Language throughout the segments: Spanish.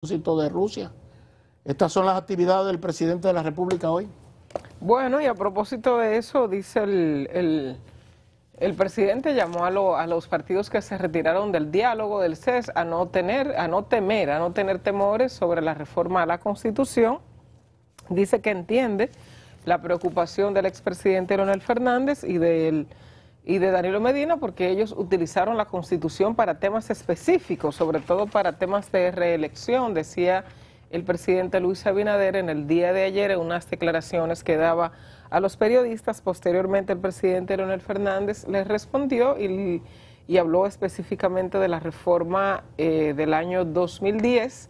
De Rusia. Estas son las actividades del presidente de la República hoy. Bueno, y a propósito de eso, dice el presidente llamó a los partidos que se retiraron del diálogo del CES a no tener temores sobre la reforma a la Constitución. Dice que entiende la preocupación del expresidente Leonel Fernández y de Danilo Medina, porque ellos utilizaron la Constitución para temas específicos, sobre todo para temas de reelección, decía el presidente Luis Abinader en el día de ayer en unas declaraciones que daba a los periodistas. Posteriormente el presidente Leonel Fernández les respondió y habló específicamente de la reforma del año 2010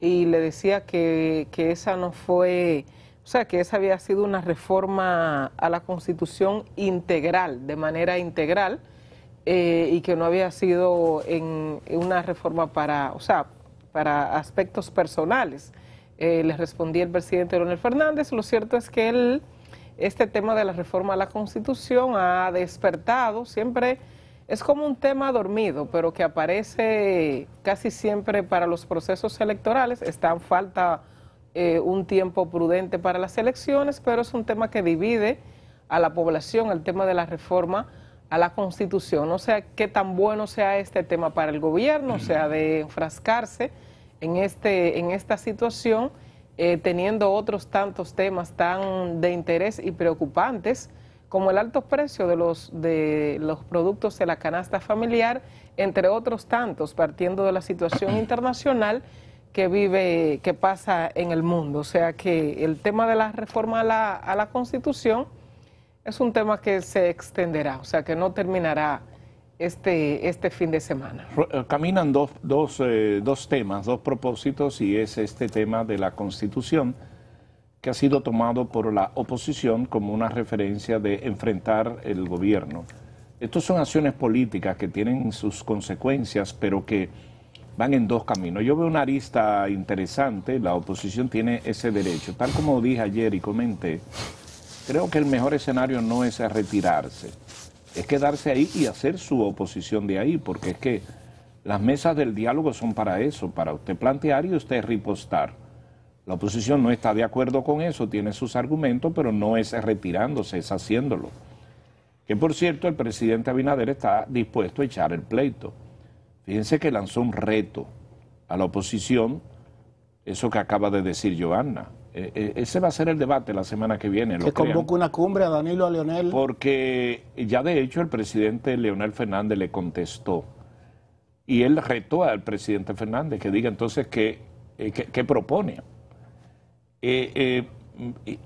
y le decía que esa no fue... O sea, que esa había sido una reforma a la Constitución integral, de manera integral, y que no había sido en una reforma para aspectos personales. Le respondía el presidente Leonel Fernández. Lo cierto es que este tema de la reforma a la Constitución ha despertado, siempre es como un tema dormido, pero que aparece casi siempre para los procesos electorales. Está en falta un tiempo prudente para las elecciones, pero es un tema que divide a la población, el tema de la reforma a la Constitución. No sé qué tan bueno sea este tema para el gobierno, o sea, de enfrascarse en esta situación, teniendo otros tantos temas tan de interés y preocupantes, como el alto precio de los productos de la canasta familiar, entre otros tantos, partiendo de la situación internacional que pasa en el mundo. O sea que el tema de la reforma a la Constitución es un tema que se extenderá, o sea que no terminará este fin de semana. Caminan dos temas, dos propósitos, y es este tema de la Constitución, que ha sido tomado por la oposición como una referencia de enfrentar el gobierno. Estos son acciones políticas que tienen sus consecuencias, pero que van en dos caminos. Yo veo una arista interesante. La oposición tiene ese derecho. Tal como dije ayer y comenté, creo que el mejor escenario no es retirarse, es quedarse ahí y hacer su oposición de ahí, porque es que las mesas del diálogo son para eso, para usted plantear y usted ripostar. La oposición no está de acuerdo con eso, tiene sus argumentos, pero no es retirándose, es haciéndolo. Que por cierto, el presidente Abinader está dispuesto a echar el pleito. Fíjense que lanzó un reto a la oposición, eso que acaba de decir Joanna. Ese va a ser el debate la semana que viene. Que convoca una cumbre a Danilo, a Leonel. Porque ya de hecho el presidente Leonel Fernández le contestó. Y él retó al presidente Fernández que diga entonces qué propone.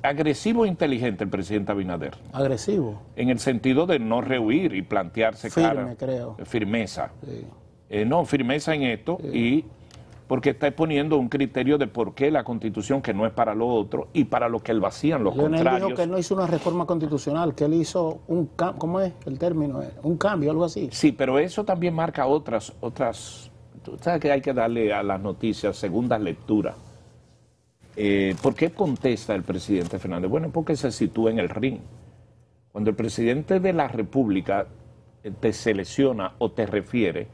Agresivo e inteligente el presidente Abinader. Agresivo. En el sentido de no rehuir y plantearse firmeza. Sí. Firmeza en esto, sí. Y porque está exponiendo un criterio de por qué la Constitución, que no es para lo otro y para lo que él vacían los Leonel contrarios. Dijo que no hizo una reforma constitucional, que él hizo ¿cómo es el término? Un cambio, algo así. Sí, pero eso también marca otras. Tú sabes que hay que darle a las noticias segundas lecturas. ¿Por qué contesta el presidente Fernández? Bueno, porque se sitúa en el ring. Cuando el presidente de la República te selecciona o te refiere,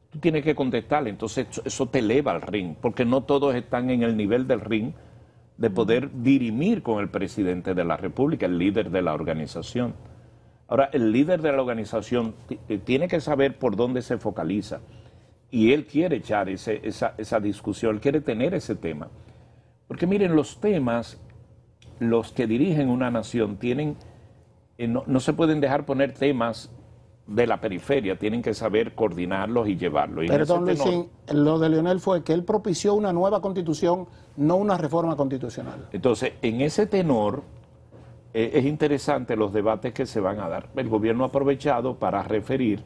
tú tienes que contestarle. Entonces eso te eleva al ring, porque no todos están en el nivel del ring de poder dirimir con el presidente de la República, el líder de la organización. Ahora, el líder de la organización tiene que saber por dónde se focaliza, y él quiere echar esa discusión, él quiere tener ese tema. Porque miren, los temas, los que dirigen una nación tienen, no se pueden dejar poner temas de la periferia, tienen que saber coordinarlos y llevarlos. Y perdón, Luisín, lo de Leonel fue que él propició una nueva constitución, no una reforma constitucional. Entonces, en ese tenor, es interesante los debates que se van a dar. El gobierno ha aprovechado para referir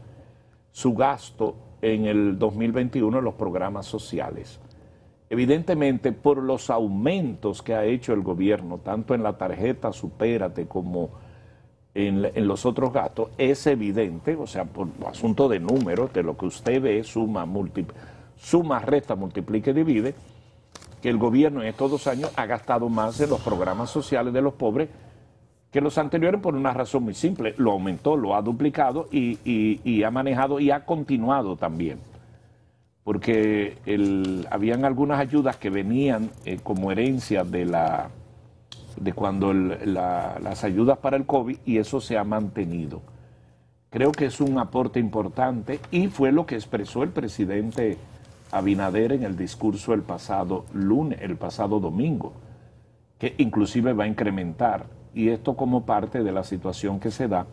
su gasto en el 2021 en los programas sociales. Evidentemente, por los aumentos que ha hecho el gobierno, tanto en la tarjeta Supérate como en los otros gastos, es evidente, o sea, por asunto de números, de lo que usted ve, suma, resta, multiplica y divide, que el gobierno en estos 2 años ha gastado más en los programas sociales de los pobres que los anteriores, por una razón muy simple: lo aumentó, lo ha duplicado y ha manejado y ha continuado también. porque habían algunas ayudas que venían como herencia de cuando las ayudas para el COVID, y eso se ha mantenido. Creo que es un aporte importante y fue lo que expresó el presidente Abinader en el discurso el pasado domingo, que inclusive va a incrementar, y esto como parte de la situación que se da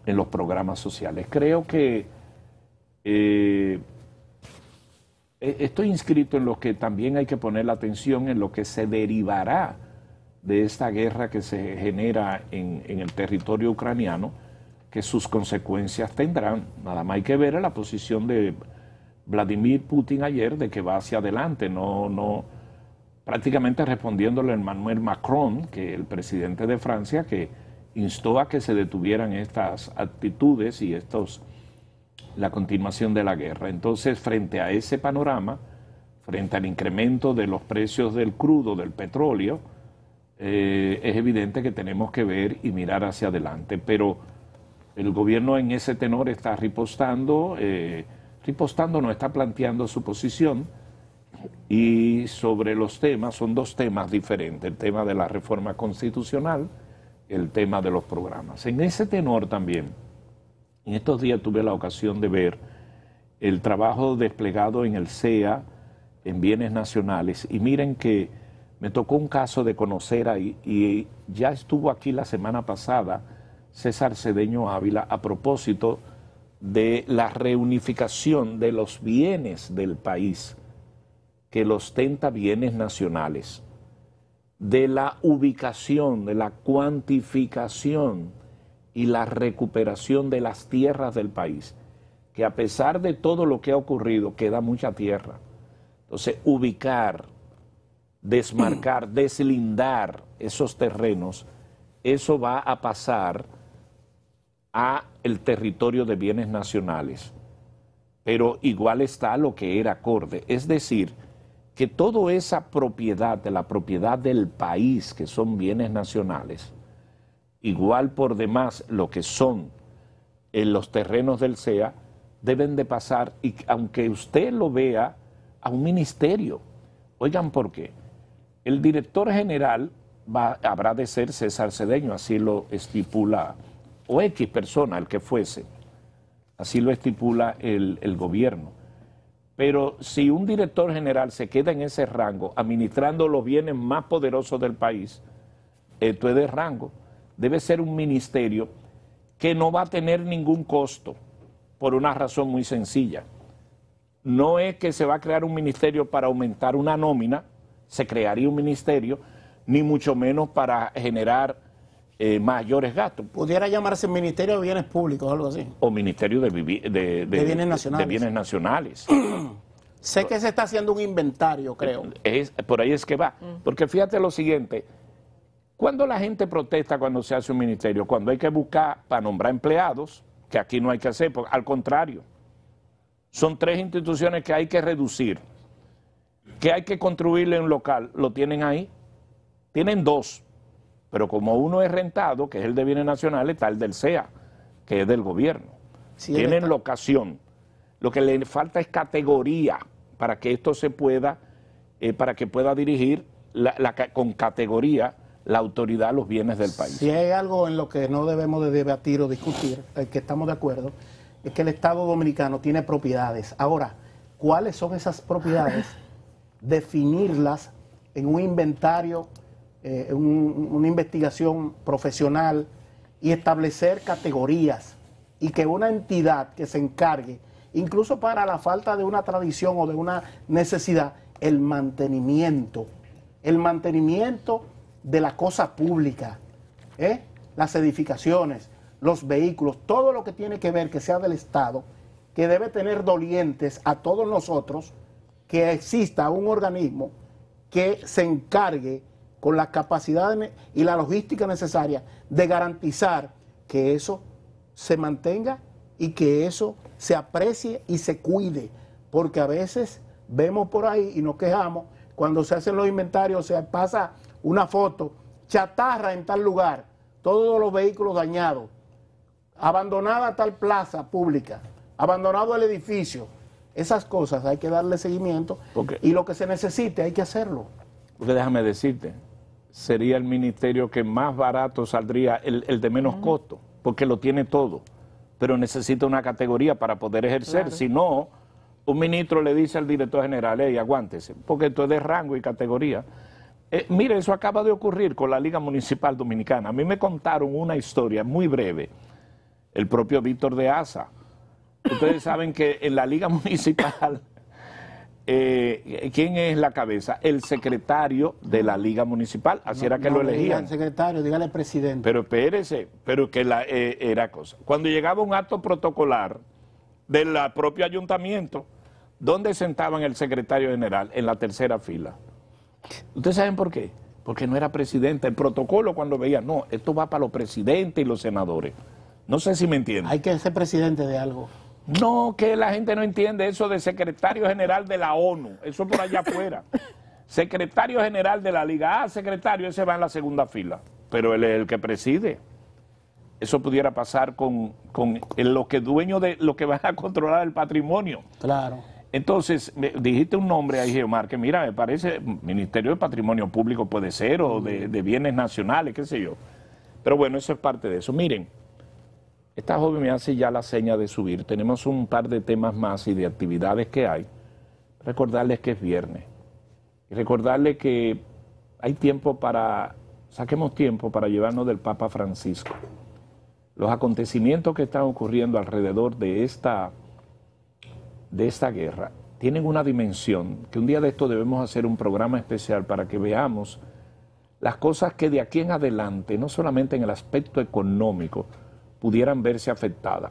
en los programas sociales. Creo que estoy inscrito en lo que también hay que poner la atención en lo que se derivará de esta guerra que se genera en el territorio ucraniano, que sus consecuencias tendrán. Nada más hay que ver la posición de Vladimir Putin ayer, de que va hacia adelante, prácticamente respondiéndole a Emmanuel Macron, que el presidente de Francia, que instó a que se detuvieran estas actitudes y la continuación de la guerra. Entonces, frente a ese panorama, frente al incremento de los precios del crudo, del petróleo, es evidente que tenemos que ver y mirar hacia adelante. Pero el gobierno en ese tenor está ripostando no está planteando su posición, y sobre los temas, son dos temas diferentes, el tema de la reforma constitucional, el tema de los programas. En ese tenor también, en estos días tuve la ocasión de ver el trabajo desplegado en el CEA, en bienes nacionales, y miren que me tocó un caso de conocer ahí, y ya estuvo aquí la semana pasada César Cedeño Ávila a propósito de la reunificación de los bienes del país, que los ostenta bienes nacionales, de la ubicación, de la cuantificación y la recuperación de las tierras del país, que a pesar de todo lo que ha ocurrido, queda mucha tierra. Entonces, ubicar, desmarcar, deslindar esos terrenos, eso va a pasar a el territorio de bienes nacionales. Pero igual está lo que era acorde, es decir, que toda esa propiedad, de la propiedad del país, que son bienes nacionales, igual por demás lo que son en los terrenos del CEA, deben de pasar, y aunque usted lo vea, a un ministerio. Oigan, ¿por qué? El director general habrá de ser César Cedeño, así lo estipula, o X persona, el que fuese, así lo estipula el gobierno. Pero si un director general se queda en ese rango, administrando los bienes más poderosos del país, esto es de rango, debe ser un ministerio que no va a tener ningún costo, por una razón muy sencilla. No es que se va a crear un ministerio para aumentar una nómina, se crearía un ministerio, ni mucho menos para generar mayores gastos. Pudiera llamarse Ministerio de Bienes Públicos o algo así. O Ministerio de Bienes Nacionales. De Bienes Nacionales. Sé que se está haciendo un inventario, creo. Por ahí es que va. Porque fíjate lo siguiente, cuando la gente protesta cuando se hace un ministerio, cuando hay que buscar para nombrar empleados, que aquí no hay que hacer, porque al contrario, son 3 instituciones que hay que reducir, que hay que construirle un local, lo tienen ahí, tienen 2, pero como uno es rentado, que es el de bienes nacionales, está el del CEA, que es del gobierno. Sí, tienen locación. Lo que le falta es categoría para que esto se pueda, para que pueda dirigir con categoría la autoridad a los bienes del país. Si hay algo en lo que no debemos de debatir o discutir, que estamos de acuerdo, es que el Estado Dominicano tiene propiedades. Ahora, ¿cuáles son esas propiedades? Definirlas en un inventario, una investigación profesional, y establecer categorías, y que una entidad que se encargue, incluso para la falta de una tradición o de una necesidad, el mantenimiento de la cosa pública, las edificaciones, los vehículos, todo lo que tiene que ver que sea del Estado, que debe tener dolientes a todos nosotros, que exista un organismo que se encargue con la capacidad y la logística necesaria de garantizar que eso se mantenga y que eso se aprecie y se cuide, porque a veces vemos por ahí y nos quejamos cuando se hacen los inventarios, se pasa una foto, chatarra en tal lugar, todos los vehículos dañados, abandonada tal plaza pública, abandonado el edificio, Esas cosas hay que darle seguimiento y lo que se necesite hay que hacerlo. Porque déjame decirte, sería el ministerio que más barato saldría, el de menos costo, porque lo tiene todo, pero necesita una categoría para poder ejercer. Claro. Si no, un ministro le dice al director general, hey, aguántese, porque esto es de rango y categoría. Mire, eso acaba de ocurrir con la Liga Municipal Dominicana. A mí me contaron una historia muy breve, el propio Víctor de Asa. Ustedes saben que en la Liga Municipal, ¿quién es la cabeza? El secretario de la Liga Municipal, así era que lo elegían. El secretario, dígale presidente. Pero espérese, pero que era cosa. Cuando llegaba un acto protocolar del propio ayuntamiento, ¿dónde sentaban el secretario general? En la tercera fila. ¿Ustedes saben por qué? Porque no era presidente. El protocolo cuando veía, no, esto va para los presidentes y los senadores. No sé si me entienden. Hay que ser presidente de algo. No, que la gente no entiende eso de secretario general de la ONU. Eso por allá afuera. Secretario general de la Liga. Secretario, ese va en la segunda fila. Pero él es el que preside. Eso pudiera pasar con los que dueños de lo que van a controlar el patrimonio. Claro. Entonces, dijiste un nombre ahí, Geomar, que mira, me parece, Ministerio de Patrimonio Público puede ser, o de bienes nacionales, qué sé yo. Pero bueno, eso es parte de eso. Miren, esta joven me hace ya la seña de subir. Tenemos un par de temas más y de actividades que hay. Recordarles que es viernes. Y recordarles que hay tiempo saquemos tiempo para llevarnos del Papa Francisco. Los acontecimientos que están ocurriendo alrededor de esta guerra tienen una dimensión que un día de esto debemos hacer un programa especial para que veamos las cosas que de aquí en adelante, no solamente en el aspecto económico, pudieran verse afectadas.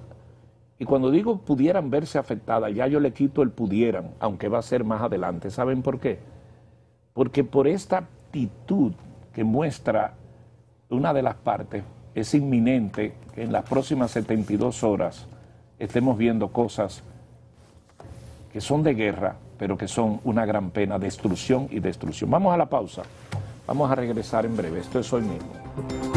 Y cuando digo pudieran verse afectadas, ya yo le quito el pudieran, aunque va a ser más adelante. ¿Saben por qué? Porque por esta actitud que muestra una de las partes, es inminente que en las próximas 72 horas estemos viendo cosas que son de guerra, pero que son una gran pena, destrucción y destrucción. Vamos a la pausa. Vamos a regresar en breve. Esto es Hoy Mismo.